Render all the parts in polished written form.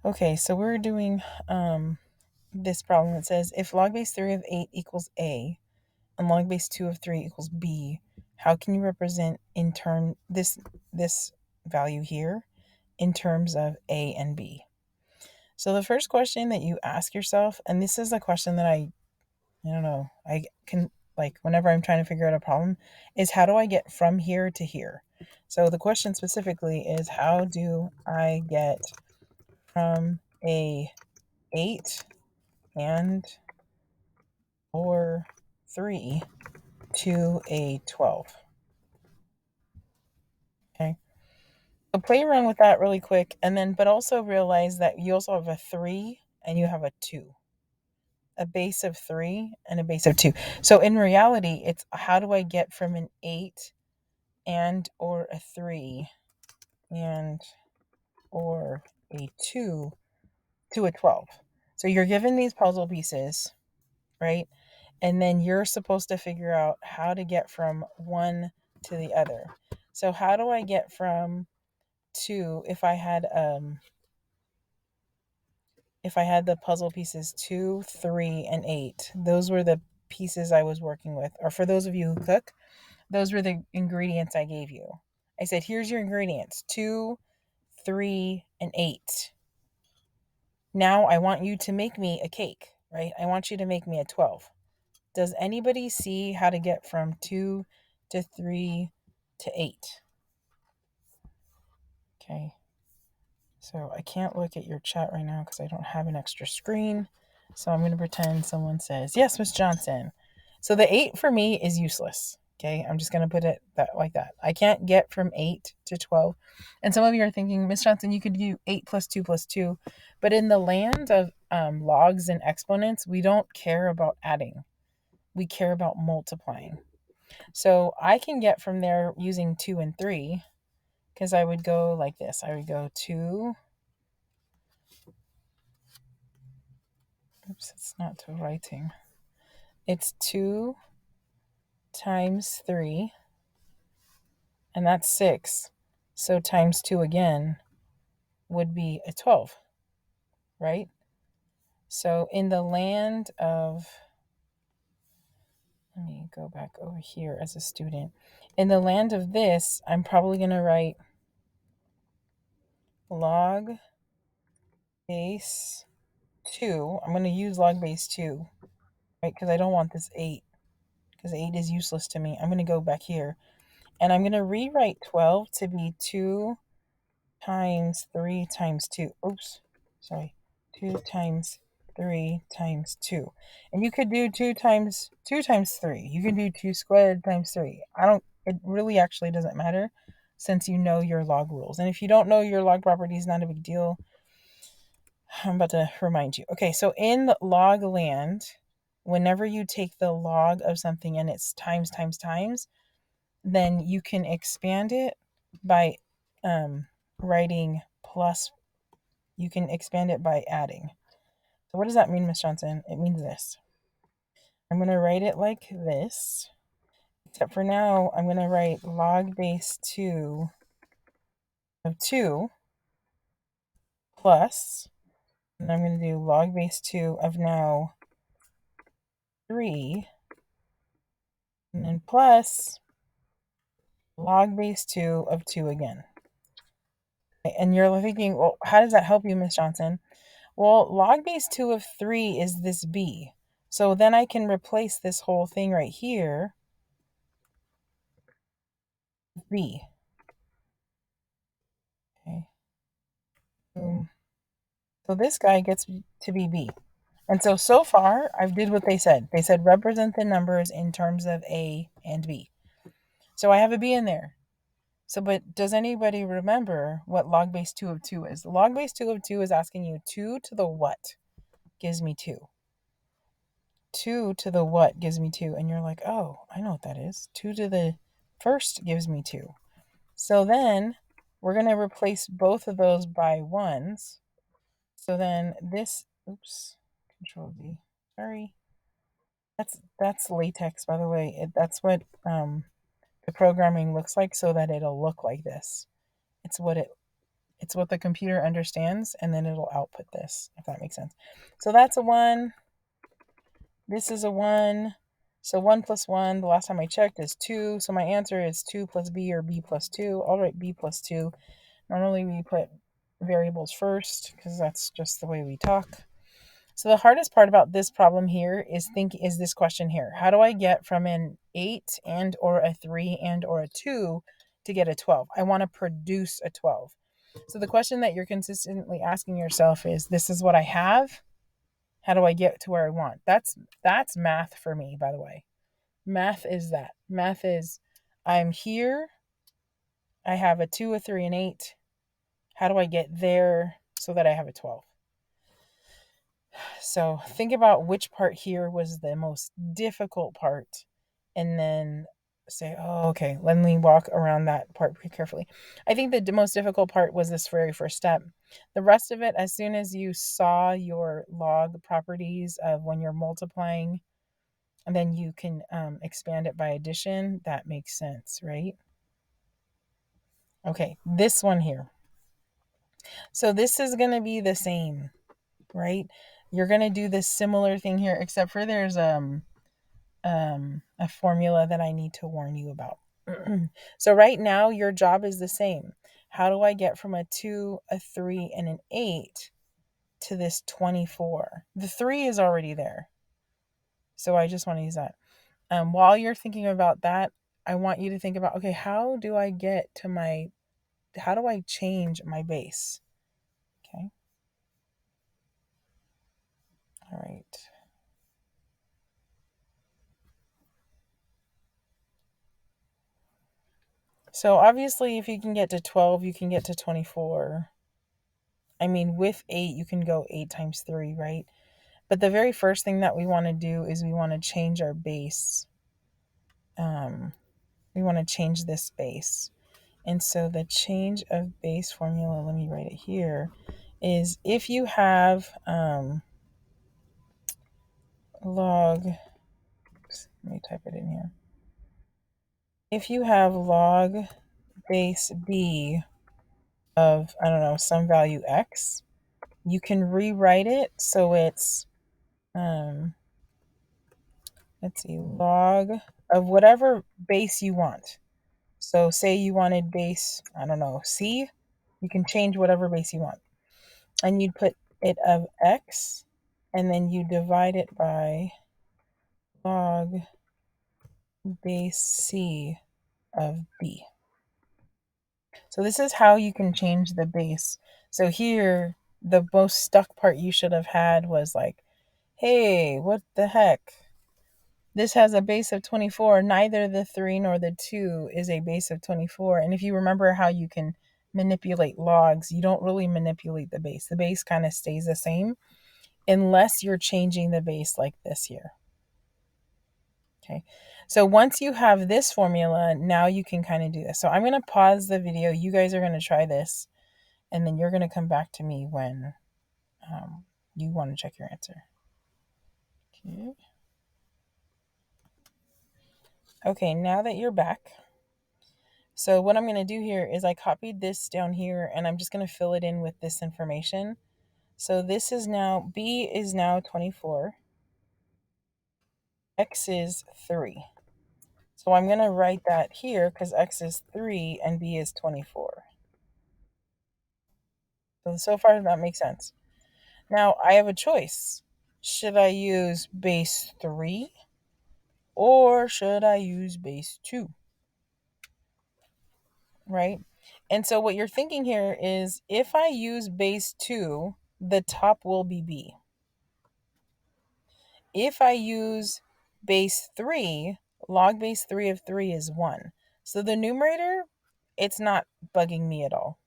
Okay, so we're doing this problem that says if log base 3 of 8 equals A and log base 2 of 3 equals B, how can you represent in turn this value here in terms of A and B? So the first question that you ask yourself, and this is a question that I don't know, I can, like, whenever I'm trying to figure out a problem, is how do I get from here to here? So the question specifically is how do I get from a 8 and or 3 to a 12? Okay. So play around with that really quick, and then but also realize that you also have a 3 and you have a 2. A base of 3 and a base of 2. So in reality, it's how do I get from an 8 and or a 3 and or a 2 to a 12. So you're given these puzzle pieces, right? And then you're supposed to figure out how to get from one to the other. So how do I get from 2 if I had the puzzle pieces 2, 3 and 8? Those were the pieces I was working with. Or for those of you who cook, those were the ingredients I gave you. I said, here's your ingredients: 2, 3 and 8. Now I want you to make me a cake, right? I want you to make me a 12. Does anybody see how to get from 2 to 3 to 8? Okay. So I can't look at your chat right now because I don't have an extra screen. So I'm going to pretend someone says, yes, Miss Johnson. So the 8 for me is useless. Okay. I'm just going to put it like that. I can't get from 8 to 12. And some of you are thinking, Miss Johnson, you could do 8 plus 2 plus 2. But in the land of logs and exponents, we don't care about adding. We care about multiplying. So I can get from there using 2 and 3 because I would go like this. I would go 2. Oops, it's not to writing. It's 2 times 3, and that's 6. So times 2 again would be a 12, right? So in the land of, let me go back over here as a student. In the land of this, I'm probably going to write log base 2. I'm going to use log base 2, right? Because I don't want this 8, because 8 is useless to me. I'm going to go back here, and I'm going to rewrite 12 to be 2 times 3 times 2. Oops, sorry. 2 times 3 times 2. And you could do 2 times 3. You can do 2 squared times 3. It really actually doesn't matter since you know your log rules. And if you don't know your log properties, not a big deal. I'm about to remind you. Okay, so in log land, whenever you take the log of something and it's times, then you can expand it by writing plus. You can expand it by adding. So what does that mean, Miss Johnson? It means this. I'm going to write it like this, except for now I'm going to write log base 2 of 2 plus, and I'm going to do log base 2 of now 3, and then plus log base 2 of 2 again. And you're thinking, well, how does that help you, Miss Johnson? Well, log base 2 of 3 is this b. So then I can replace this whole thing right here with b. Okay. So this guy gets to be b. And so far, I've did what they said. They said represent the numbers in terms of a and b. So I have a b in there. So, but does anybody remember what log base 2 of 2 is? Log base 2 of 2 is asking you 2 to the what gives me 2. 2 to the what gives me 2. And you're like, oh, I know what that is. 2 to the first gives me 2. So then we're going to replace both of those by 1s. So then this, oops, Control V. Sorry. That's latex, by the way. That's what the programming looks like, so that it'll look like this. It's what it It's what the computer understands, and then it'll output this, if that makes sense. So that's a 1. This is a 1. So 1 plus 1, the last time I checked, is 2. So my answer is 2 plus b, or b plus 2. I'll write b plus 2. Normally we put variables first because that's just the way we talk. So the hardest part about this problem here is this question here. How do I get from an 8 and or a 3 and or a 2 to get a 12? I want to produce a 12. So the question that you're consistently asking yourself is, this is what I have. How do I get to where I want? That's math for me, by the way. Math is that. Math is, I'm here. I have a 2, a 3, and 8. How do I get there so that I have a 12? So think about which part here was the most difficult part, and then say, oh, okay, let me walk around that part pretty carefully. I think the most difficult part was this very first step. The rest of it, as soon as you saw your log properties of when you're multiplying, and then you can expand it by addition, that makes sense, right? Okay, this one here. So this is going to be the same, right? You're going to do this similar thing here, except for there's a formula that I need to warn you about. So right now, your job is the same. How do I get from a 2, a 3, and an 8 to this 24? The 3 is already there. So I just want to use that. While you're thinking about that, I want you to think about, okay, how do I change my base? Okay. All right. So obviously, if you can get to 12, you can get to 24. I mean, with 8, you can go 8 times 3, right? But the very first thing that we want to do is we want to change our base. We want to change this base. And so the change of base formula, let me write it here, is if you have log, oops, let me type it in here. If you have log base b of, I don't know, some value x, you can rewrite it so it's, let's see, log of whatever base you want. So say you wanted base, I don't know, c, you can change whatever base you want. And you'd put it of x, and then you divide it by log base c of b. So this is how you can change the base. So here, the most stuck part you should have had was like, hey, what the heck? This has a base of 24. Neither the 3 nor the 2 is a base of 24. And if you remember how you can manipulate logs, you don't really manipulate the base. The base kind of stays the same unless you're changing the base like this here. Okay, so once you have this formula, now you can kind of do this. So I'm going to pause the video. You guys are going to try this, and then you're going to come back to me when you want to check your answer. Okay. Okay, now that you're back, so what I'm going to do here is I copied this down here, and I'm just going to fill it in with this information. So this is now, B is now 24. X is 3. So I'm going to write that here because X is 3 and B is 24. So far that makes sense. Now I have a choice. Should I use base 3 or should I use base 2? Right? And so what you're thinking here is, if I use base 2, the top will be B. If I use base 3, log base 3 of 3 is 1. So the numerator, it's not bugging me at all,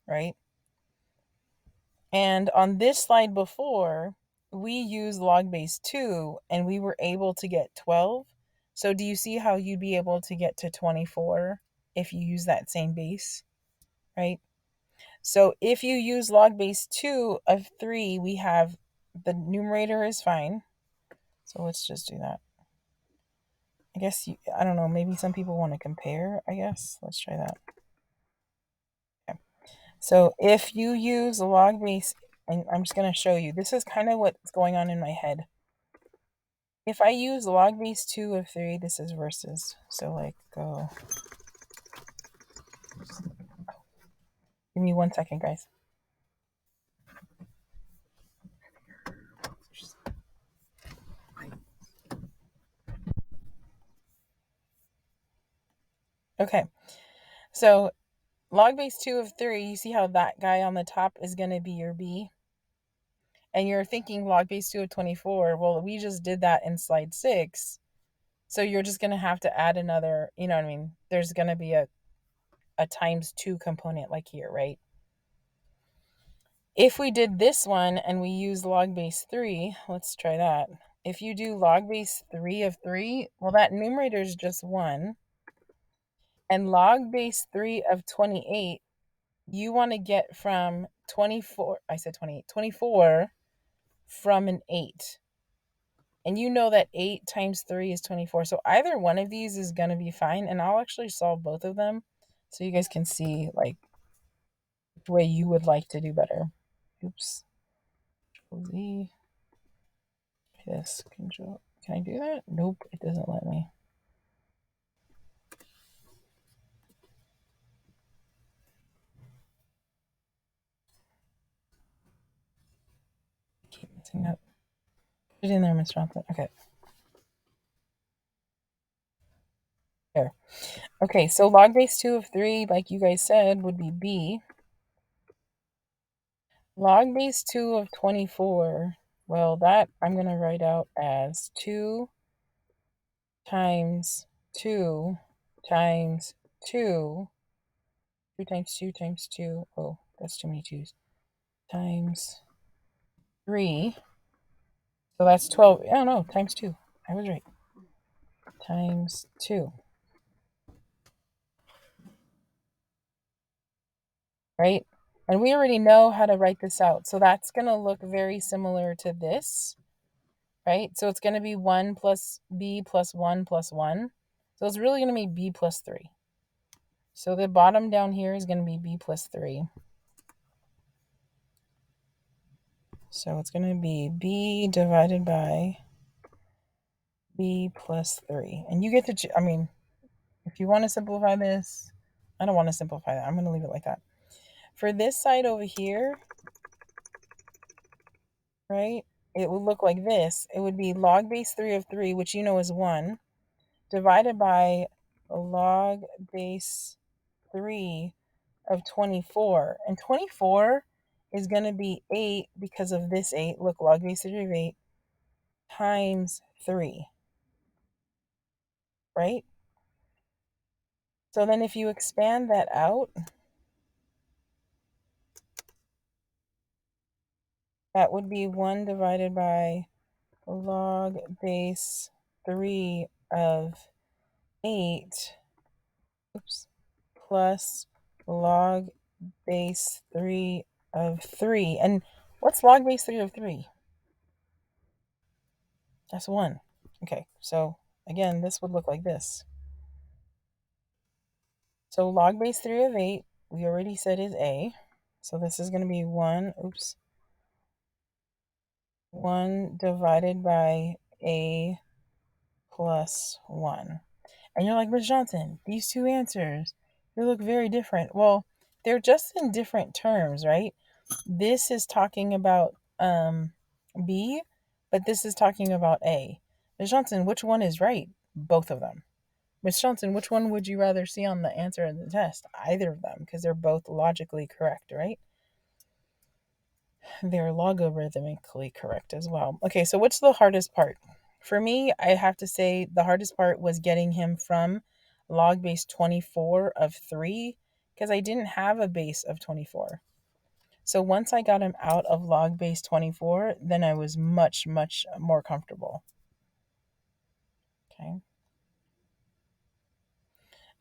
right? And on this slide before, we used log base 2 and we were able to get 12. So do you see how you'd be able to get to 24 if you use that same base, right? So if you use log base 2 of 3, we have the numerator is fine. So let's just do that. I guess, I don't know, maybe some people want to compare, I guess. Let's try that. Okay. So if you use log base, and I'm just going to show you, this is kind of what's going on in my head. If I use log base 2 of 3, this is versus. So like go. Give me 1 second, guys. Okay, so log base 2 of 3, you see how that guy on the top is going to be your B? And you're thinking log base 2 of 24. Well, we just did that in slide 6. So you're just going to have to add another, you know what I mean? There's going to be a times 2 component like here, right? If we did this one and we use log base 3, let's try that. If you do log base 3 of 3, well, that numerator is just 1. And log base 3 of 28, you want to get from 24, I said 28, 24 from an 8. And you know that 8 times 3 is 24. So either one of these is going to be fine. And I'll actually solve both of them so you guys can see like the way you would like to do better. Oops. Control-Z. Yes, control. Can I do that? Nope, it doesn't let me. Keep messing up. Put it in there, Miss Johnson. Okay. There. Okay, so log base 2 of 3, like you guys said, would be B. Log base 2 of 24, well, that I'm going to write out as 2 times 2 times 2. 2 times 2 times 2. Oh, that's too many 2's. Times 3. So that's 12. Oh, no, times 2. I was right. Times 2. Right? And we already know how to write this out. So that's going to look very similar to this, right? So it's going to be 1 plus B plus 1 plus 1. So it's really going to be B plus 3. So the bottom down here is going to be B plus 3. So it's going to be B divided by B plus 3. And you get to, I mean, if you want to simplify this, I don't want to simplify that. I'm going to leave it like that. For this side over here, right, it would look like this. It would be log base 3 of 3, which you know is 1, divided by log base 3 of 24. And 24 is going to be 8 because of this 8. Look, log base 3 of 8 times 3, right? So then if you expand that out, that would be 1 divided by log base 3 of 8, oops, plus log base 3 of 3. And what's log base 3 of 3? That's 1. Okay, so again, this would look like this. So log base 3 of 8, we already said is A. So this is going to be 1 divided by A plus 1. And you're like, Ms. Johnson, these two answers, they look very different. Well, they're just in different terms, right? This is talking about B, but this is talking about A. Ms. Johnson, which one is right? Both of them. Ms. Johnson, which one would you rather see on the answer of the test? Either of them, because they're both logically correct, right? They're logarithmically correct as well. Okay, so what's the hardest part? For me, I have to say the hardest part was getting him from log base 24 of 3, because I didn't have a base of 24. So once I got him out of log base 24, then I was much, much more comfortable. Okay.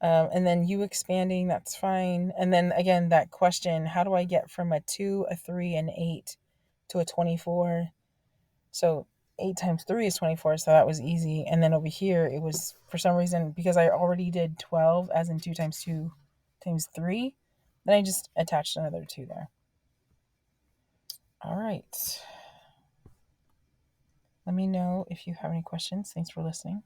And then you expanding, that's fine. And then again, that question, how do I get from a 2, a 3, and 8 to a 24? So 8 times 3 is 24, so that was easy. And then over here, it was, for some reason, because I already did 12, as in 2 times 2 times 3, Then I just attached another 2 there. All right. Let me know if you have any questions. Thanks for listening.